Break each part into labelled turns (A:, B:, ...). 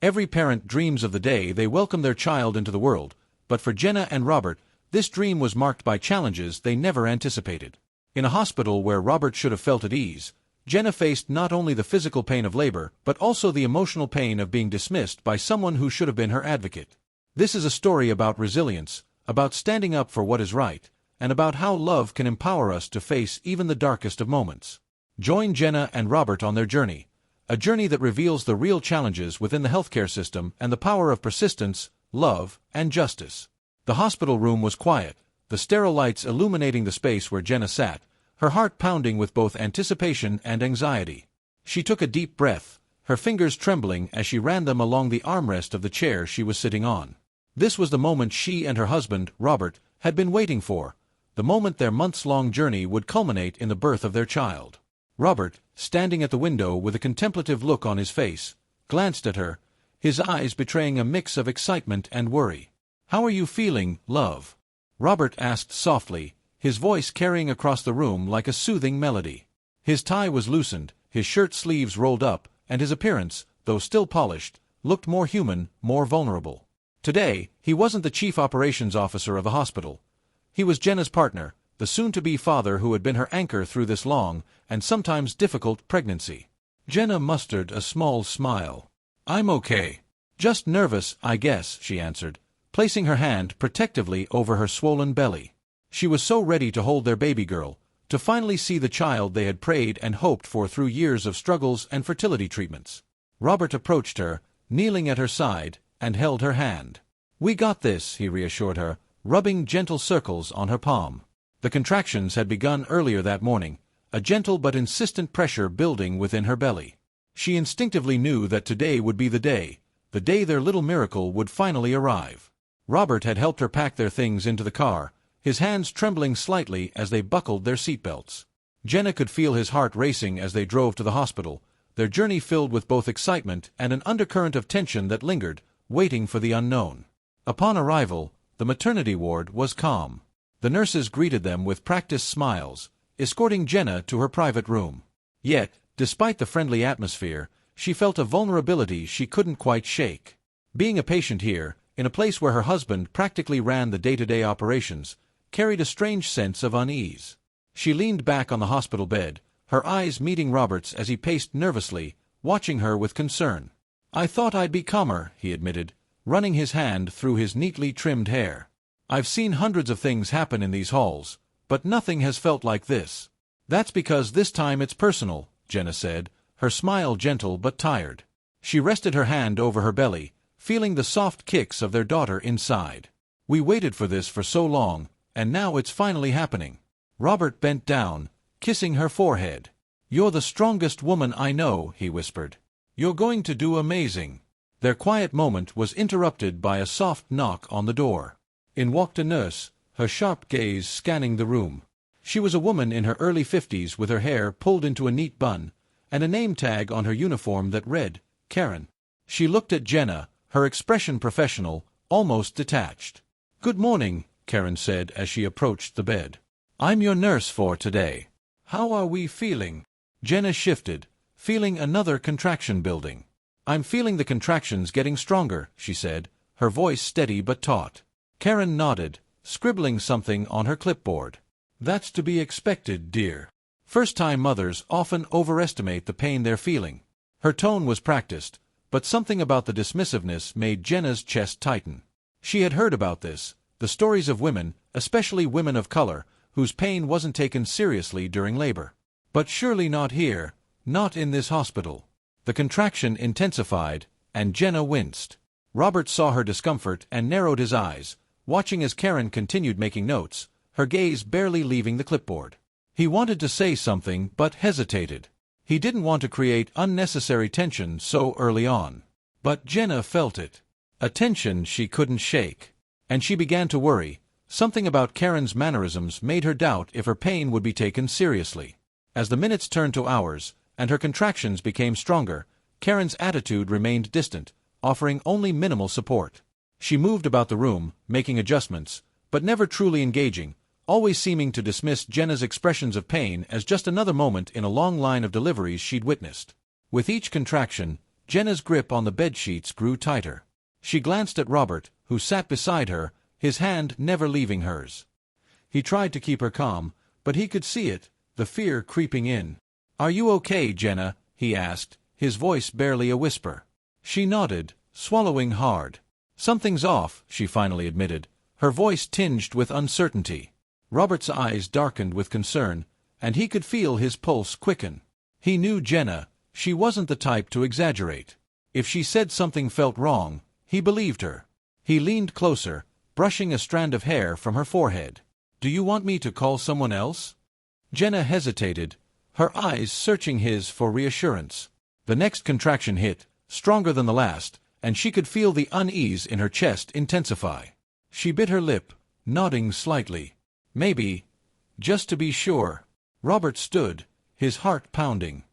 A: Every parent dreams of the day they welcome their child into the world, but for Jenna and Robert, this dream was marked by challenges they never anticipated. In a hospital where Robert should have felt at ease, Jenna faced not only the physical pain of labor but also the emotional pain of being dismissed by someone who should have been her advocate. This is a story about resilience, about standing up for what is right, and about how love can empower us to face even the darkest of moments. Join Jenna and Robert on their journey, a journey that reveals the real challenges within the healthcare system and the power of persistence, love, and justice. The hospital room was quiet, the sterile lights illuminating the space where Jenna sat, her heart pounding with both anticipation and anxiety. She took a deep breath, her fingers trembling as she ran them along the armrest of the chair she was sitting on. This was the moment she and her husband, Robert, had been waiting for, the moment their months-long journey would culminate in the birth of their child. Robert, standing at the window with a contemplative look on his face, glanced at her, his eyes betraying a mix of excitement and worry. "How are you feeling, love?" Robert asked softly, his voice carrying across the room like a soothing melody. His tie was loosened, his shirt sleeves rolled up, and his appearance, though still polished, looked more human, more vulnerable. Today, he wasn't the chief operations officer of the hospital. He was Jenna's partner, the soon-to-be father who had been her anchor through this long, and sometimes difficult, pregnancy. Jenna mustered a small smile. "I'm okay. Just nervous, I guess," she answered, placing her hand protectively over her swollen belly. She was so ready to hold their baby girl, to finally see the child they had prayed and hoped for through years of struggles and fertility treatments. Robert approached her, kneeling at her side, and held her hand. "We got this," he reassured her, rubbing gentle circles on her palm. The contractions had begun earlier that morning, a gentle but insistent pressure building within her belly. She instinctively knew that today would be the day their little miracle would finally arrive. Robert had helped her pack their things into the car, his hands trembling slightly as they buckled their seatbelts. Jenna could feel his heart racing as they drove to the hospital, their journey filled with both excitement and an undercurrent of tension that lingered, waiting for the unknown. Upon arrival, the maternity ward was calm. The nurses greeted them with practiced smiles, escorting Jenna to her private room. Yet, despite the friendly atmosphere, she felt a vulnerability she couldn't quite shake. Being a patient here, in a place where her husband practically ran the day-to-day operations, carried a strange sense of unease. She leaned back on the hospital bed, her eyes meeting Robert's as he paced nervously, watching her with concern. "I thought I'd be calmer," he admitted, running his hand through his neatly trimmed hair. "I've seen hundreds of things happen in these halls, but nothing has felt like this." "That's because this time it's personal," Jenna said, her smile gentle but tired. She rested her hand over her belly, feeling the soft kicks of their daughter inside. "We waited for this for so long, and now it's finally happening." Robert bent down, kissing her forehead. "You're the strongest woman I know," he whispered. "You're going to do amazing." Their quiet moment was interrupted by a soft knock on the door. In walked a nurse, her sharp gaze scanning the room. She was a woman in her early 50s with her hair pulled into a neat bun, and a name tag on her uniform that read, Karen. She looked at Jenna, her expression professional, almost detached. "Good morning," Karen said as she approached the bed. "I'm your nurse for today. How are we feeling?" Jenna shifted, feeling another contraction building. "I'm feeling the contractions getting stronger," she said, her voice steady but taut. Karen nodded, scribbling something on her clipboard. "That's to be expected, dear. First-time mothers often overestimate the pain they're feeling." Her tone was practiced, but something about the dismissiveness made Jenna's chest tighten. She had heard about this, the stories of women, especially women of color, whose pain wasn't taken seriously during labor. But surely not here, not in this hospital. The contraction intensified, and Jenna winced. Robert saw her discomfort and narrowed his eyes, watching as Karen continued making notes, her gaze barely leaving the clipboard. He wanted to say something but hesitated. He didn't want to create unnecessary tension so early on. But Jenna felt it. A tension she couldn't shake. And she began to worry. Something about Karen's mannerisms made her doubt if her pain would be taken seriously. As the minutes turned to hours, and her contractions became stronger, Karen's attitude remained distant, offering only minimal support. She moved about the room, making adjustments, but never truly engaging, always seeming to dismiss Jenna's expressions of pain as just another moment in a long line of deliveries she'd witnessed. With each contraction, Jenna's grip on the bedsheets grew tighter. She glanced at Robert, who sat beside her, his hand never leaving hers. He tried to keep her calm, but he could see it, the fear creeping in. "Are you okay, Jenna?" he asked, his voice barely a whisper. She nodded, swallowing hard. "Something's off," she finally admitted, her voice tinged with uncertainty. Robert's eyes darkened with concern, and he could feel his pulse quicken. He knew Jenna. She wasn't the type to exaggerate. If she said something felt wrong, he believed her. He leaned closer, brushing a strand of hair from her forehead. "Do you want me to call someone else?" Jenna hesitated, her eyes searching his for reassurance. The next contraction hit, stronger than the last, and she could feel the unease in her chest intensify. She bit her lip, nodding slightly. "Maybe. Just to be sure." Robert stood, his heart pounding.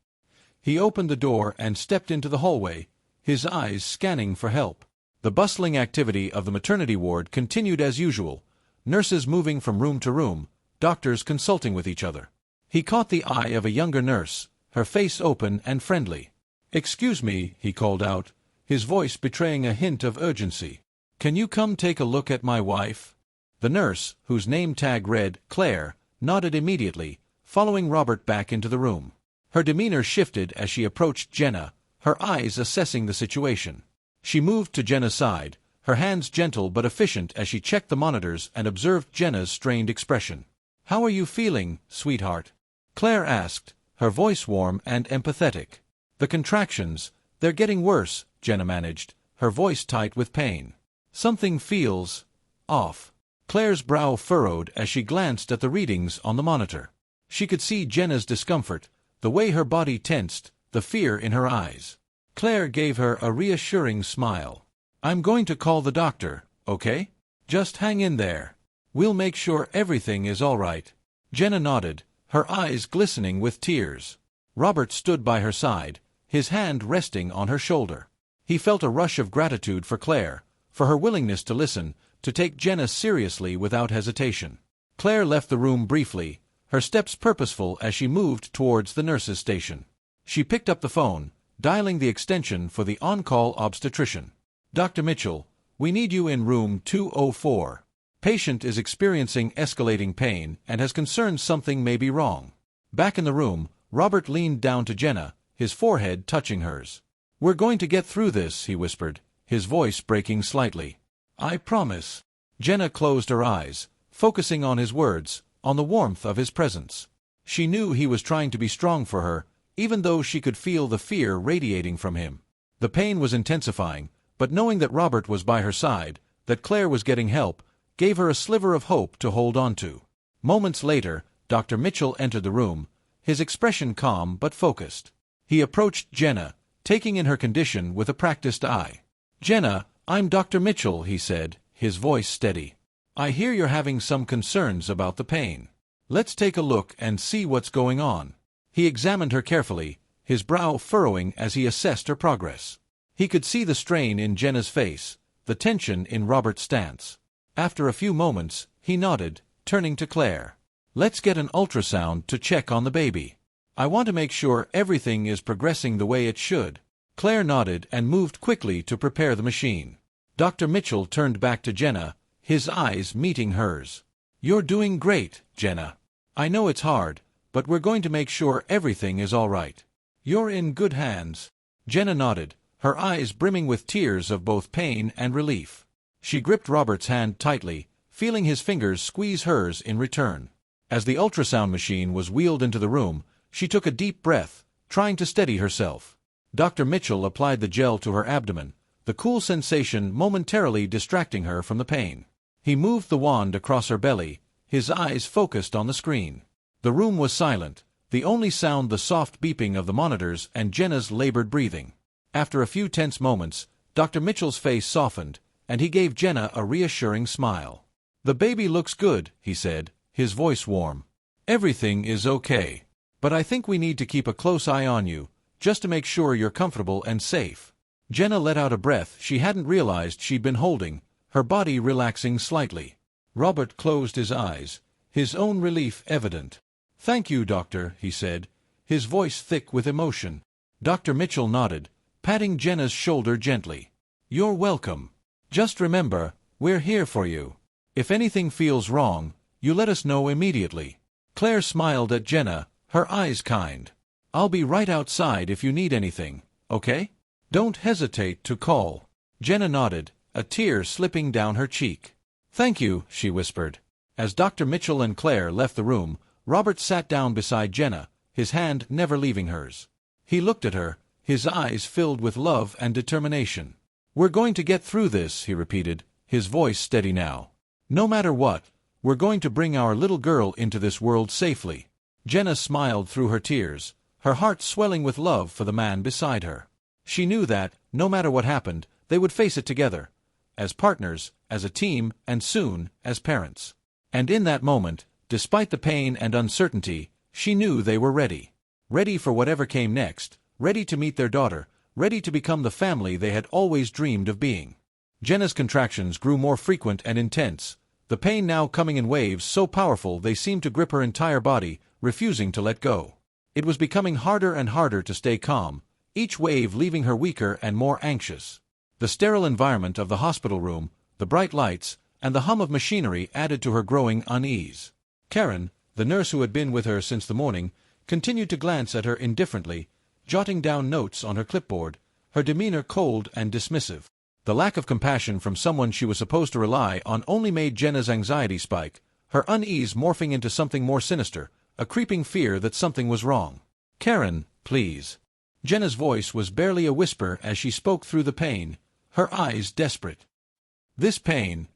A: He opened the door and stepped into the hallway, his eyes scanning for help. The bustling activity of the maternity ward continued as usual, nurses moving from room to room, doctors consulting with each other. He caught the eye of a younger nurse, her face open and friendly. "Excuse me," he called out, his voice betraying a hint of urgency. "Can you come take a look at my wife?" The nurse, whose name tag read Claire, nodded immediately, following Robert back into the room. Her demeanor shifted as she approached Jenna, her eyes assessing the situation. She moved to Jenna's side, her hands gentle but efficient as she checked the monitors and observed Jenna's strained expression. "How are you feeling, sweetheart?" Claire asked, her voice warm and empathetic. "The contractions, they're getting worse," Jenna managed, her voice tight with pain. "Something feels off." Claire's brow furrowed as she glanced at the readings on the monitor. She could see Jenna's discomfort, the way her body tensed, the fear in her eyes. Claire gave her a reassuring smile. "I'm going to call the doctor, okay? Just hang in there. We'll make sure everything is all right." Jenna nodded, her eyes glistening with tears. Robert stood by her side, his hand resting on her shoulder. He felt a rush of gratitude for Claire, for her willingness to listen, to take Jenna seriously without hesitation. Claire left the room briefly, her steps purposeful as she moved towards the nurse's station. She picked up the phone, dialing the extension for the on-call obstetrician. "Dr. Mitchell, we need you in room 204. Patient is experiencing escalating pain and has concerns something may be wrong." Back in the room, Robert leaned down to Jenna, his forehead touching hers. "We're going to get through this," he whispered, his voice breaking slightly. "I promise." Jenna closed her eyes, focusing on his words, on the warmth of his presence. She knew he was trying to be strong for her, even though she could feel the fear radiating from him. The pain was intensifying, but knowing that Robert was by her side, that Claire was getting help, gave her a sliver of hope to hold on to. Moments later, Dr. Mitchell entered the room, his expression calm but focused. He approached Jenna, taking in her condition with a practiced eye. "Jenna, I'm Dr. Mitchell," he said, his voice steady. "I hear you're having some concerns about the pain. Let's take a look and see what's going on." He examined her carefully, his brow furrowing as he assessed her progress. He could see the strain in Jenna's face, the tension in Robert's stance. After a few moments, he nodded, turning to Claire. "Let's get an ultrasound to check on the baby. I want to make sure everything is progressing the way it should." Claire nodded and moved quickly to prepare the machine. Dr. Mitchell turned back to Jenna, his eyes meeting hers. "You're doing great, Jenna. I know it's hard, but we're going to make sure everything is all right. You're in good hands." Jenna nodded, her eyes brimming with tears of both pain and relief. She gripped Robert's hand tightly, feeling his fingers squeeze hers in return. As the ultrasound machine was wheeled into the room, she took a deep breath, trying to steady herself. Dr. Mitchell applied the gel to her abdomen, the cool sensation momentarily distracting her from the pain. He moved the wand across her belly, his eyes focused on the screen. The room was silent, the only sound the soft beeping of the monitors and Jenna's labored breathing. After a few tense moments, Dr. Mitchell's face softened, and he gave Jenna a reassuring smile. "The baby looks good," he said, his voice warm. "Everything is okay. But I think we need to keep a close eye on you, just to make sure you're comfortable and safe." Jenna let out a breath she hadn't realized she'd been holding, her body relaxing slightly. Robert closed his eyes, his own relief evident. "Thank you, doctor," he said, his voice thick with emotion. Dr. Mitchell nodded, patting Jenna's shoulder gently. "You're welcome. Just remember, we're here for you. If anything feels wrong, you let us know immediately." Claire smiled at Jenna, her eyes kind. "I'll be right outside if you need anything, okay? Don't hesitate to call." Jenna nodded, a tear slipping down her cheek. "Thank you," she whispered. As Dr. Mitchell and Claire left the room, Robert sat down beside Jenna, his hand never leaving hers. He looked at her, his eyes filled with love and determination. "We're going to get through this," he repeated, his voice steady now. "No matter what, we're going to bring our little girl into this world safely." Jenna smiled through her tears, her heart swelling with love for the man beside her. She knew that, no matter what happened, they would face it together, as partners, as a team, and soon, as parents. And in that moment, despite the pain and uncertainty, she knew they were ready. Ready for whatever came next, ready to meet their daughter, ready to become the family they had always dreamed of being. Jenna's contractions grew more frequent and intense, the pain now coming in waves so powerful they seemed to grip her entire body, refusing to let go. It was becoming harder and harder to stay calm, each wave leaving her weaker and more anxious. The sterile environment of the hospital room, the bright lights, and the hum of machinery added to her growing unease. Karen, the nurse who had been with her since the morning, continued to glance at her indifferently, jotting down notes on her clipboard, her demeanor cold and dismissive. The lack of compassion from someone she was supposed to rely on only made Jenna's anxiety spike, her unease morphing into something more sinister, a creeping fear that something was wrong. "Karen, please." Jenna's voice was barely a whisper as she spoke through the pain, her eyes desperate. "This pain,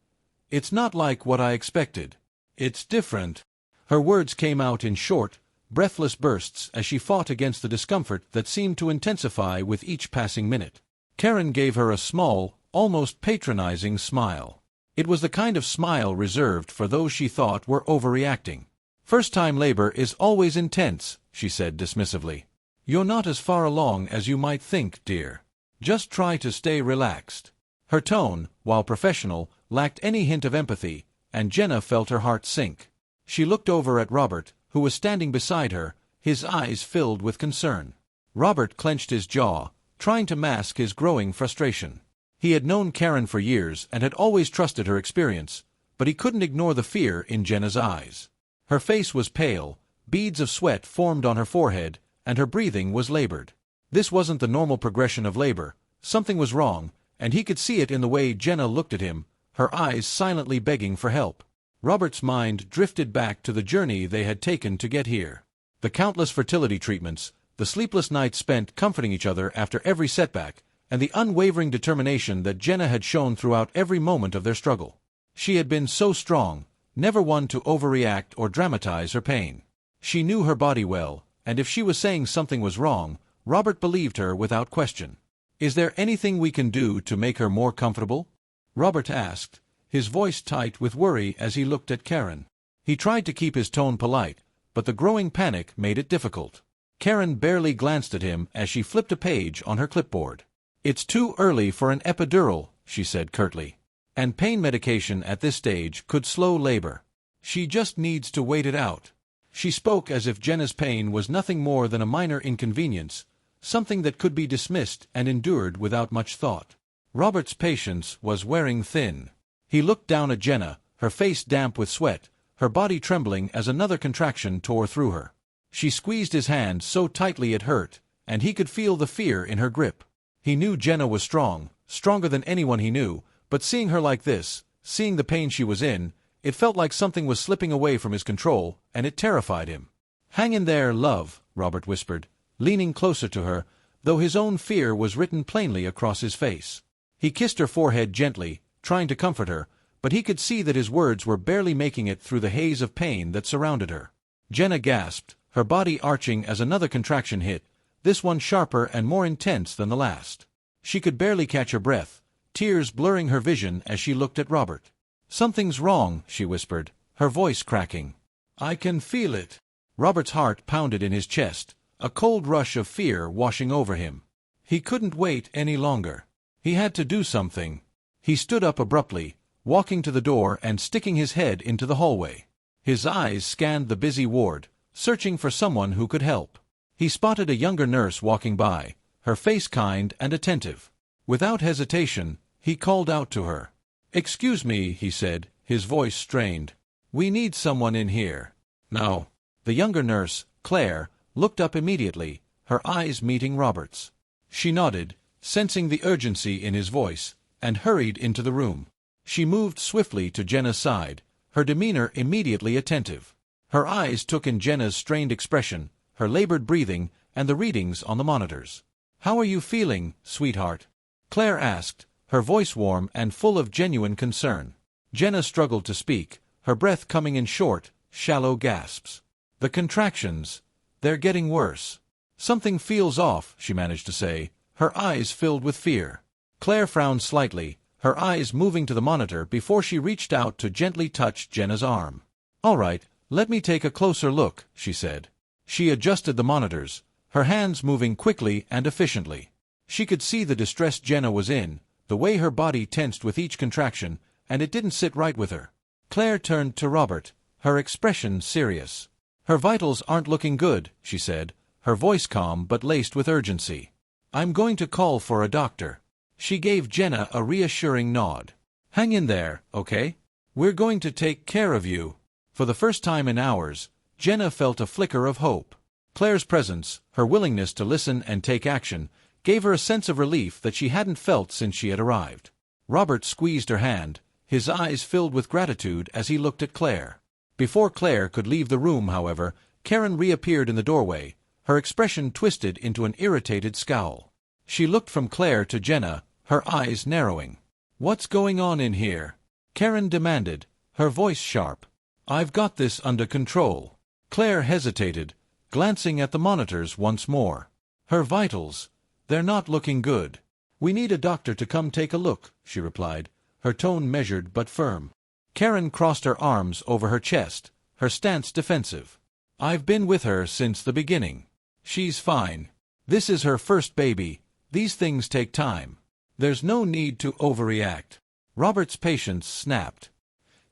A: it's not like what I expected. It's different." Her words came out in short, breathless bursts as she fought against the discomfort that seemed to intensify with each passing minute. Karen gave her a small, almost patronizing smile. It was the kind of smile reserved for those she thought were overreacting. "First-time labor is always intense," she said dismissively. "You're not as far along as you might think, dear. Just try to stay relaxed." Her tone, while professional, lacked any hint of empathy, and Jenna felt her heart sink. She looked over at Robert, who was standing beside her, his eyes filled with concern. Robert clenched his jaw, trying to mask his growing frustration. He had known Karen for years and had always trusted her experience, but he couldn't ignore the fear in Jenna's eyes. Her face was pale, beads of sweat formed on her forehead, and her breathing was labored. This wasn't the normal progression of labor. Something was wrong, and he could see it in the way Jenna looked at him, her eyes silently begging for help. Robert's mind drifted back to the journey they had taken to get here. The countless fertility treatments, the sleepless nights spent comforting each other after every setback, and the unwavering determination that Jenna had shown throughout every moment of their struggle. She had been so strong, never one to overreact or dramatize her pain. She knew her body well, and if she was saying something was wrong, Robert believed her without question. "Is there anything we can do to make her more comfortable?" Robert asked, his voice tight with worry as he looked at Karen. He tried to keep his tone polite, but the growing panic made it difficult. Karen barely glanced at him as she flipped a page on her clipboard. "It's too early for an epidural," she said curtly. "And pain medication at this stage could slow labor. She just needs to wait it out." She spoke as if Jenna's pain was nothing more than a minor inconvenience, something that could be dismissed and endured without much thought. Robert's patience was wearing thin. He looked down at Jenna, her face damp with sweat, her body trembling as another contraction tore through her. She squeezed his hand so tightly it hurt, and he could feel the fear in her grip. He knew Jenna was strong, stronger than anyone he knew, but seeing her like this, seeing the pain she was in, it felt like something was slipping away from his control, and it terrified him. "Hang in there, love," Robert whispered, leaning closer to her, though his own fear was written plainly across his face. He kissed her forehead gently, trying to comfort her, but he could see that his words were barely making it through the haze of pain that surrounded her. Jenna gasped, her body arching as another contraction hit, this one sharper and more intense than the last. She could barely catch her breath, tears blurring her vision as she looked at Robert. "Something's wrong," she whispered, her voice cracking. "I can feel it." Robert's heart pounded in his chest, a cold rush of fear washing over him. He couldn't wait any longer. He had to do something. He stood up abruptly, walking to the door and sticking his head into the hallway. His eyes scanned the busy ward, searching for someone who could help. He spotted a younger nurse walking by, her face kind and attentive. Without hesitation, he called out to her. "Excuse me," he said, his voice strained. "We need someone in here." "No." The younger nurse, Claire, looked up immediately, her eyes meeting Robert's. She nodded, sensing the urgency in his voice, and hurried into the room. She moved swiftly to Jenna's side, her demeanor immediately attentive. Her eyes took in Jenna's strained expression, her labored breathing, and the readings on the monitors. "How are you feeling, sweetheart?" Claire asked, her voice warm and full of genuine concern. Jenna struggled to speak, her breath coming in short, shallow gasps. "The contractions, they're getting worse. Something feels off," she managed to say, her eyes filled with fear. Claire frowned slightly, her eyes moving to the monitor before she reached out to gently touch Jenna's arm. "All right, let me take a closer look," she said. She adjusted the monitors, her hands moving quickly and efficiently. She could see the distress Jenna was in, the way her body tensed with each contraction, and it didn't sit right with her. Claire turned to Robert, her expression serious. "Her vitals aren't looking good," she said, her voice calm but laced with urgency. "I'm going to call for a doctor." She gave Jenna a reassuring nod. "Hang in there, okay? We're going to take care of you." For the first time in hours, Jenna felt a flicker of hope. Claire's presence, her willingness to listen and take action, gave her a sense of relief that she hadn't felt since she had arrived. Robert squeezed her hand, his eyes filled with gratitude as he looked at Claire. Before Claire could leave the room, however, Karen reappeared in the doorway, her expression twisted into an irritated scowl. She looked from Claire to Jenna, her eyes narrowing. "What's going on in here?" Karen demanded, her voice sharp. "I've got this under control." Claire hesitated, glancing at the monitors once more. "Her vitals, they're not looking good. We need a doctor to come take a look," she replied, her tone measured but firm. Karen crossed her arms over her chest, her stance defensive. "I've been with her since the beginning. She's fine. This is her first baby. These things take time. There's no need to overreact." Robert's patience snapped.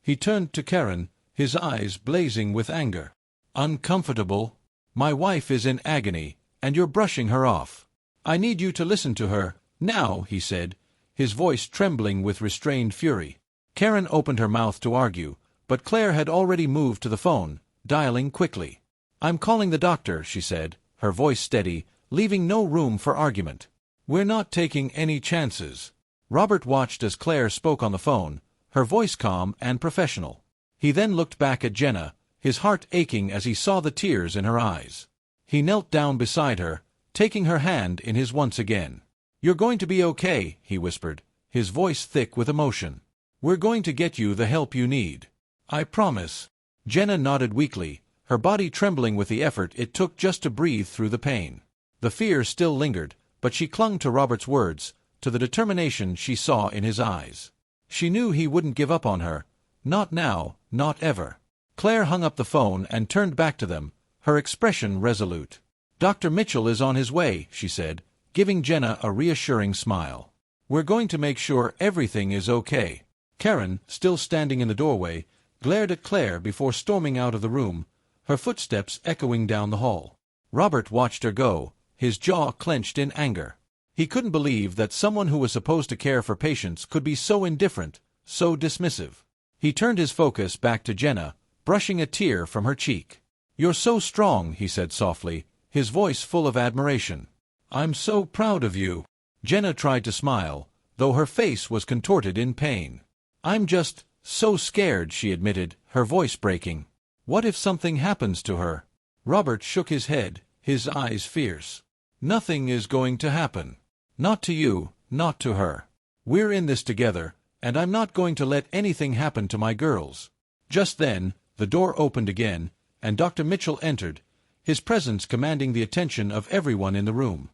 A: He turned to Karen, his eyes blazing with anger. "Uncomfortable? My wife is in agony, and you're brushing her off. I need you to listen to her, now," he said, his voice trembling with restrained fury. Karen opened her mouth to argue, but Claire had already moved to the phone, dialing quickly. "I'm calling the doctor," she said, her voice steady, leaving no room for argument. "We're not taking any chances." Robert watched as Claire spoke on the phone, her voice calm and professional. He then looked back at Jenna, his heart aching as he saw the tears in her eyes. He knelt down beside her, taking her hand in his once again. "You're going to be okay," he whispered, his voice thick with emotion. "We're going to get you the help you need. I promise." Jenna nodded weakly, her body trembling with the effort it took just to breathe through the pain. The fear still lingered, but she clung to Robert's words, to the determination she saw in his eyes. She knew he wouldn't give up on her. Not now, not ever. Claire hung up the phone and turned back to them, her expression resolute. "Dr. Mitchell is on his way," she said, giving Jenna a reassuring smile. "We're going to make sure everything is okay." Karen, still standing in the doorway, glared at Claire before storming out of the room, her footsteps echoing down the hall. Robert watched her go, his jaw clenched in anger. He couldn't believe that someone who was supposed to care for patients could be so indifferent, so dismissive. He turned his focus back to Jenna, brushing a tear from her cheek. "You're so strong," he said softly, his voice full of admiration. "I'm so proud of you." Jenna tried to smile, though her face was contorted in pain. "I'm just so scared," she admitted, her voice breaking. "What if something happens to her?" Robert shook his head, his eyes fierce. "Nothing is going to happen. Not to you, not to her. We're in this together, and I'm not going to let anything happen to my girls." Just then, the door opened again, and Dr. Mitchell entered, his presence commanding the attention of everyone in the room.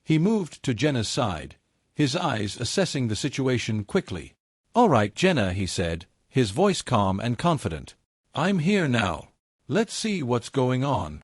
A: He moved to Jenna's side, his eyes assessing the situation quickly. "All right, Jenna," he said, his voice calm and confident. "I'm here now. Let's see what's going on."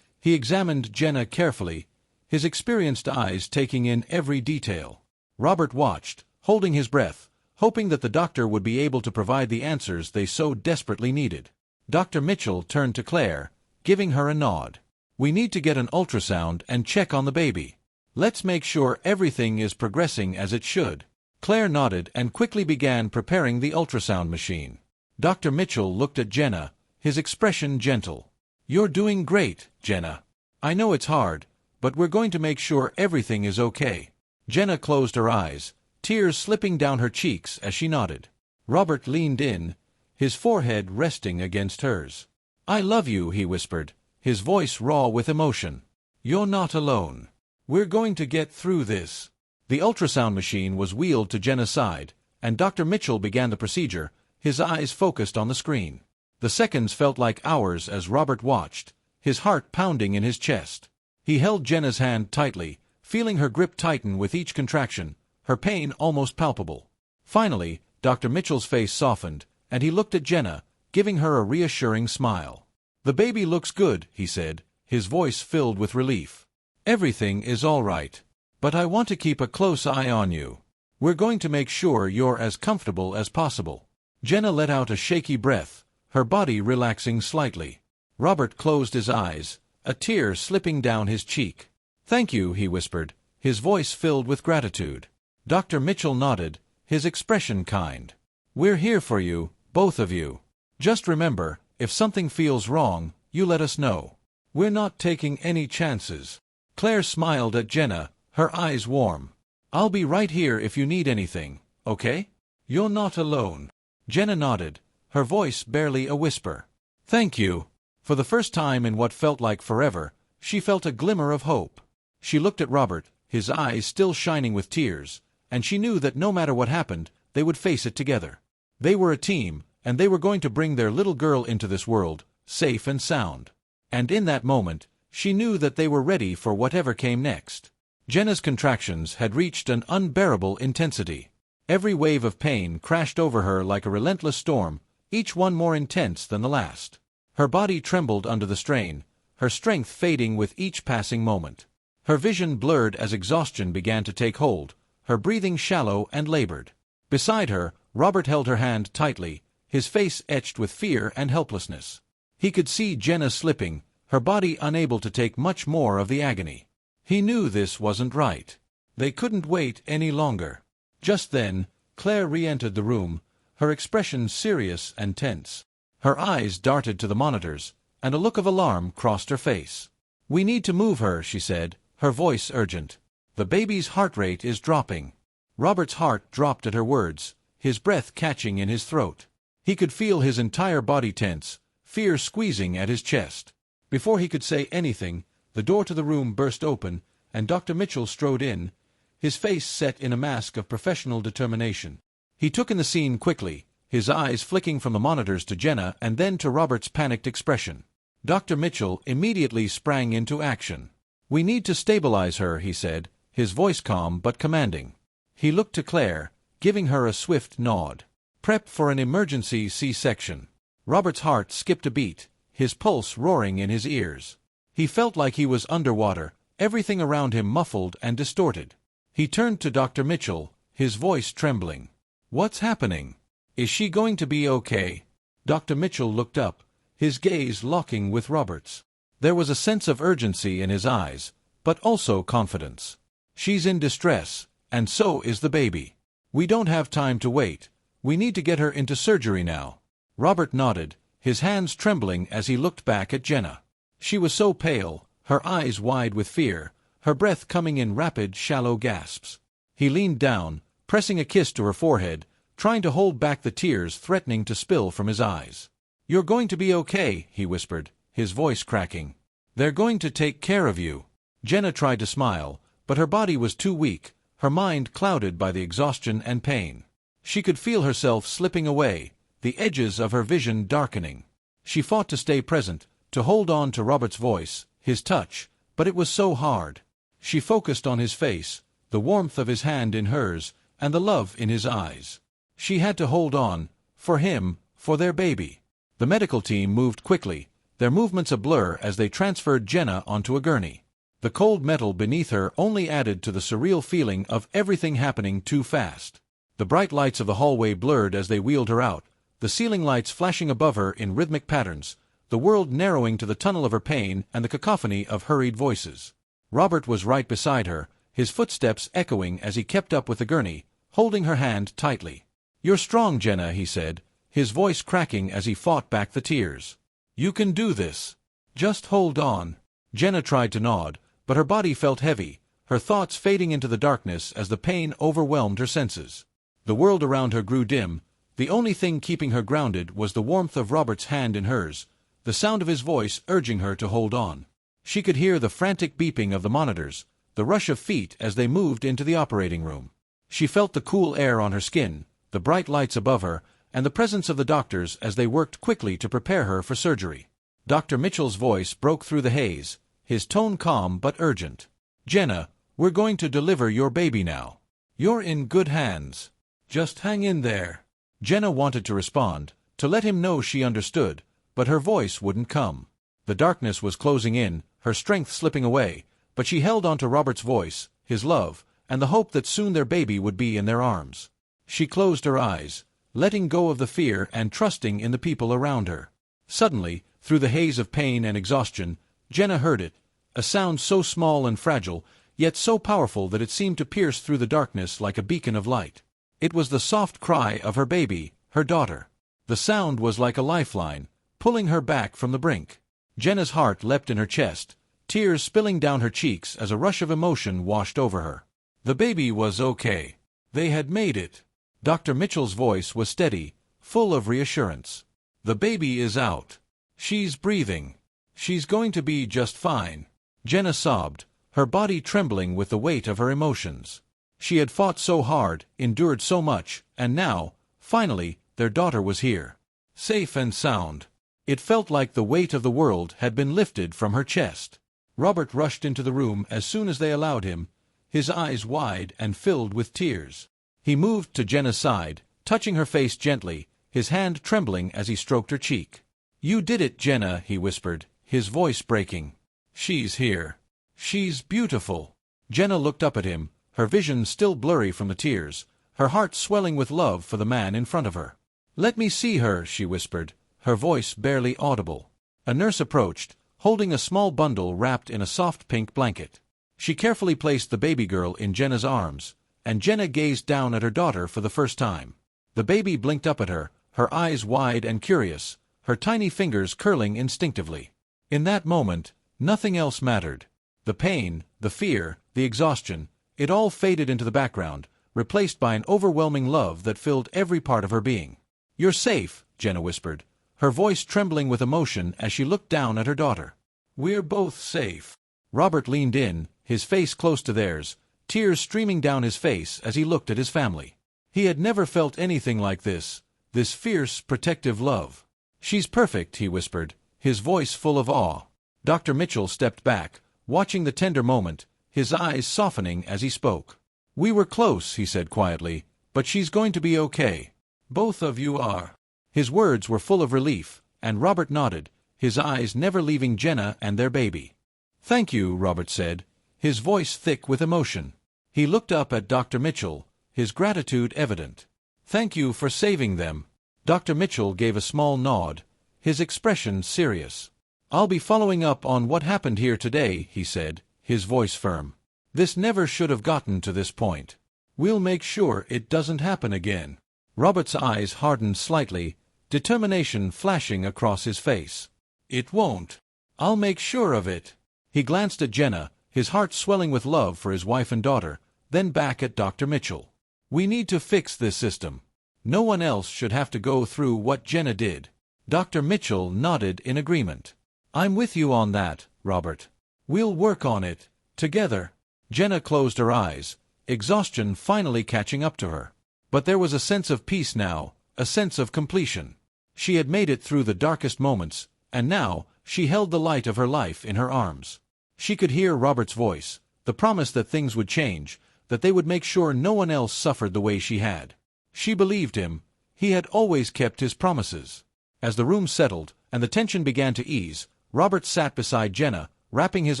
A: He examined Jenna carefully, his experienced eyes taking in every detail. Robert watched, holding his breath, hoping that the doctor would be able to provide the answers they so desperately needed. Dr. Mitchell turned to Claire, giving her a nod. "We need to get an ultrasound and check on the baby." Let's make sure everything is progressing as it should. Claire nodded and quickly began preparing the ultrasound machine. Dr. Mitchell looked at Jenna, his expression gentle. You're doing great, Jenna. I know it's hard, but we're going to make sure everything is okay. Jenna closed her eyes, tears slipping down her cheeks as she nodded. Robert leaned in, his forehead resting against hers. I love you, he whispered, his voice raw with emotion. You're not alone. We're going to get through this. The ultrasound machine was wheeled to Jenna's side, and Dr. Mitchell began the procedure, his eyes focused on the screen. The seconds felt like hours as Robert watched, his heart pounding in his chest. He held Jenna's hand tightly, feeling her grip tighten with each contraction, her pain almost palpable. Finally, Dr. Mitchell's face softened, and he looked at Jenna, giving her a reassuring smile. The baby looks good, he said, his voice filled with relief. Everything is all right. But I want to keep a close eye on you. We're going to make sure you're as comfortable as possible. Jenna let out a shaky breath, her body relaxing slightly. Robert closed his eyes, a tear slipping down his cheek. Thank you, he whispered, his voice filled with gratitude. Dr. Mitchell nodded, his expression kind. We're here for you, both of you. Just remember, if something feels wrong, you let us know. We're not taking any chances. Claire smiled at Jenna, her eyes warm. I'll be right here if you need anything, okay? You're not alone. Jenna nodded, her voice barely a whisper. Thank you. For the first time in what felt like forever, she felt a glimmer of hope. She looked at Robert, his eyes still shining with tears, and she knew that no matter what happened, they would face it together. They were a team, and they were going to bring their little girl into this world, safe and sound. And in that moment, she knew that they were ready for whatever came next. Jenna's contractions had reached an unbearable intensity. Every wave of pain crashed over her like a relentless storm, each one more intense than the last. Her body trembled under the strain, her strength fading with each passing moment. Her vision blurred as exhaustion began to take hold, her breathing shallow and labored. Beside her, Robert held her hand tightly, his face etched with fear and helplessness. He could see Jenna slipping, her body unable to take much more of the agony. He knew this wasn't right. They couldn't wait any longer. Just then, Claire re-entered the room, her expression serious and tense. Her eyes darted to the monitors, and a look of alarm crossed her face. We need to move her, she said, her voice urgent. The baby's heart rate is dropping. Robert's heart dropped at her words, his breath catching in his throat. He could feel his entire body tense, fear squeezing at his chest. Before he could say anything, the door to the room burst open, and Dr. Mitchell strode in, his face set in a mask of professional determination. He took in the scene quickly, his eyes flicking from the monitors to Jenna and then to Robert's panicked expression. Dr. Mitchell immediately sprang into action. We need to stabilize her, he said, his voice calm but commanding. He looked to Claire, giving her a swift nod. Prep for an emergency C-section. Robert's heart skipped a beat, his pulse roaring in his ears. He felt like he was underwater, everything around him muffled and distorted. He turned to Dr. Mitchell, his voice trembling. What's happening? Is she going to be okay? Dr. Mitchell looked up, his gaze locking with Robert's. There was a sense of urgency in his eyes, but also confidence. She's in distress, and so is the baby. We don't have time to wait. We need to get her into surgery now. Robert nodded, his hands trembling as he looked back at Jenna. She was so pale, her eyes wide with fear, her breath coming in rapid, shallow gasps. He leaned down, pressing a kiss to her forehead, trying to hold back the tears threatening to spill from his eyes. You're going to be okay, he whispered, his voice cracking. They're going to take care of you. Jenna tried to smile, but her body was too weak, her mind clouded by the exhaustion and pain. She could feel herself slipping away, the edges of her vision darkening. She fought to stay present, to hold on to Robert's voice, his touch, but it was so hard. She focused on his face, the warmth of his hand in hers, and the love in his eyes. She had to hold on, for him, for their baby. The medical team moved quickly, their movements a blur as they transferred Jenna onto a gurney. The cold metal beneath her only added to the surreal feeling of everything happening too fast. The bright lights of the hallway blurred as they wheeled her out, the ceiling lights flashing above her in rhythmic patterns, the world narrowing to the tunnel of her pain and the cacophony of hurried voices. Robert was right beside her, his footsteps echoing as he kept up with the gurney, holding her hand tightly. "You're strong, Jenna," he said, his voice cracking as he fought back the tears. "You can do this. Just hold on." Jenna tried to nod, but her body felt heavy, her thoughts fading into the darkness as the pain overwhelmed her senses. The world around her grew dim. The only thing keeping her grounded was the warmth of Robert's hand in hers, the sound of his voice urging her to hold on. She could hear the frantic beeping of the monitors, the rush of feet as they moved into the operating room. She felt the cool air on her skin, the bright lights above her, and the presence of the doctors as they worked quickly to prepare her for surgery. Dr. Mitchell's voice broke through the haze, his tone calm but urgent. "Jenna, we're going to deliver your baby now. You're in good hands. Just hang in there." Jenna wanted to respond, to let him know she understood, but her voice wouldn't come. The darkness was closing in, her strength slipping away, but she held on to Robert's voice, his love, and the hope that soon their baby would be in their arms. She closed her eyes, letting go of the fear and trusting in the people around her. Suddenly, through the haze of pain and exhaustion, Jenna heard it, a sound so small and fragile, yet so powerful that it seemed to pierce through the darkness like a beacon of light. It was the soft cry of her baby, her daughter. The sound was like a lifeline, pulling her back from the brink. Jenna's heart leapt in her chest, tears spilling down her cheeks as a rush of emotion washed over her. The baby was okay. They had made it. Dr. Mitchell's voice was steady, full of reassurance. "The baby is out. She's breathing. She's going to be just fine." Jenna sobbed, her body trembling with the weight of her emotions. She had fought so hard, endured so much, and now, finally, their daughter was here. Safe and sound. It felt like the weight of the world had been lifted from her chest. Robert rushed into the room as soon as they allowed him, his eyes wide and filled with tears. He moved to Jenna's side, touching her face gently, his hand trembling as he stroked her cheek. "You did it, Jenna," he whispered, his voice breaking. "She's here. She's beautiful." Jenna looked up at him, her vision still blurry from the tears, her heart swelling with love for the man in front of her. "Let me see her," she whispered, her voice barely audible. A nurse approached, holding a small bundle wrapped in a soft pink blanket. She carefully placed the baby girl in Jenna's arms, and Jenna gazed down at her daughter for the first time. The baby blinked up at her, her eyes wide and curious, her tiny fingers curling instinctively. In that moment, nothing else mattered. The pain, the fear, the exhaustion, it all faded into the background, replaced by an overwhelming love that filled every part of her being. "You're safe," Jenna whispered, her voice trembling with emotion as she looked down at her daughter. "We're both safe." Robert leaned in, his face close to theirs, tears streaming down his face as he looked at his family. He had never felt anything like this fierce, protective love. "She's perfect," he whispered, his voice full of awe. Dr. Mitchell stepped back, watching the tender moment, his eyes softening as he spoke. "We were close," he said quietly, "but she's going to be okay. Both of you are." His words were full of relief, and Robert nodded, his eyes never leaving Jenna and their baby. "Thank you," Robert said, his voice thick with emotion. He looked up at Dr. Mitchell, his gratitude evident. "Thank you for saving them." Dr. Mitchell gave a small nod, his expression serious. "I'll be following up on what happened here today," he said, his voice firm. "This never should have gotten to this point. We'll make sure it doesn't happen again." Robert's eyes hardened slightly, determination flashing across his face. "It won't. I'll make sure of it." He glanced at Jenna, his heart swelling with love for his wife and daughter, then back at Dr. Mitchell. "We need to fix this system. No one else should have to go through what Jenna did." Dr. Mitchell nodded in agreement. "I'm with you on that, Robert. We'll work on it, together." Jenna closed her eyes, exhaustion finally catching up to her. But there was a sense of peace now, a sense of completion. She had made it through the darkest moments, and now she held the light of her life in her arms. She could hear Robert's voice, the promise that things would change, that they would make sure no one else suffered the way she had. She believed him. He had always kept his promises. As the room settled, and the tension began to ease, Robert sat beside Jenna, wrapping his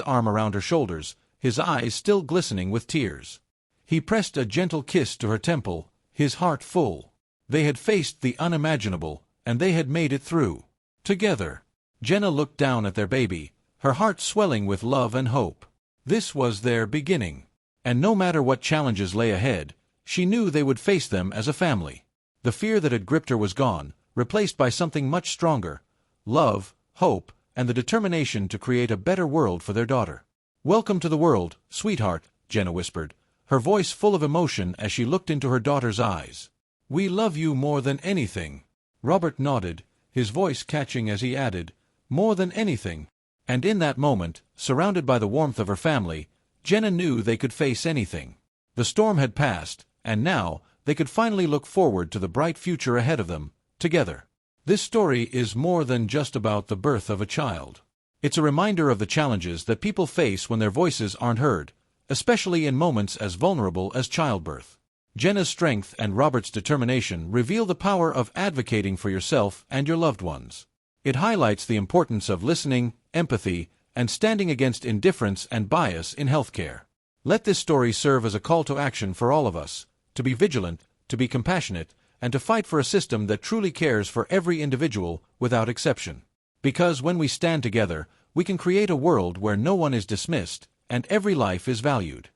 A: arm around her shoulders, his eyes still glistening with tears. He pressed a gentle kiss to her temple, his heart full. They had faced the unimaginable, and they had made it through. Together. Jenna looked down at their baby, her heart swelling with love and hope. This was their beginning. And no matter what challenges lay ahead, she knew they would face them as a family. The fear that had gripped her was gone, replaced by something much stronger: love, hope, and the determination to create a better world for their daughter. "Welcome to the world, sweetheart," Jenna whispered, her voice full of emotion as she looked into her daughter's eyes. "We love you more than anything." Robert nodded, his voice catching as he added, "More than anything." And in that moment, surrounded by the warmth of her family, Jenna knew they could face anything. The storm had passed, and now they could finally look forward to the bright future ahead of them, together. This story is more than just about the birth of a child. It's a reminder of the challenges that people face when their voices aren't heard, especially in moments as vulnerable as childbirth. Jenna's strength and Robert's determination reveal the power of advocating for yourself and your loved ones. It highlights the importance of listening, empathy, and standing against indifference and bias in healthcare. Let this story serve as a call to action for all of us, to be vigilant, to be compassionate, and to fight for a system that truly cares for every individual without exception. Because when we stand together, we can create a world where no one is dismissed and every life is valued.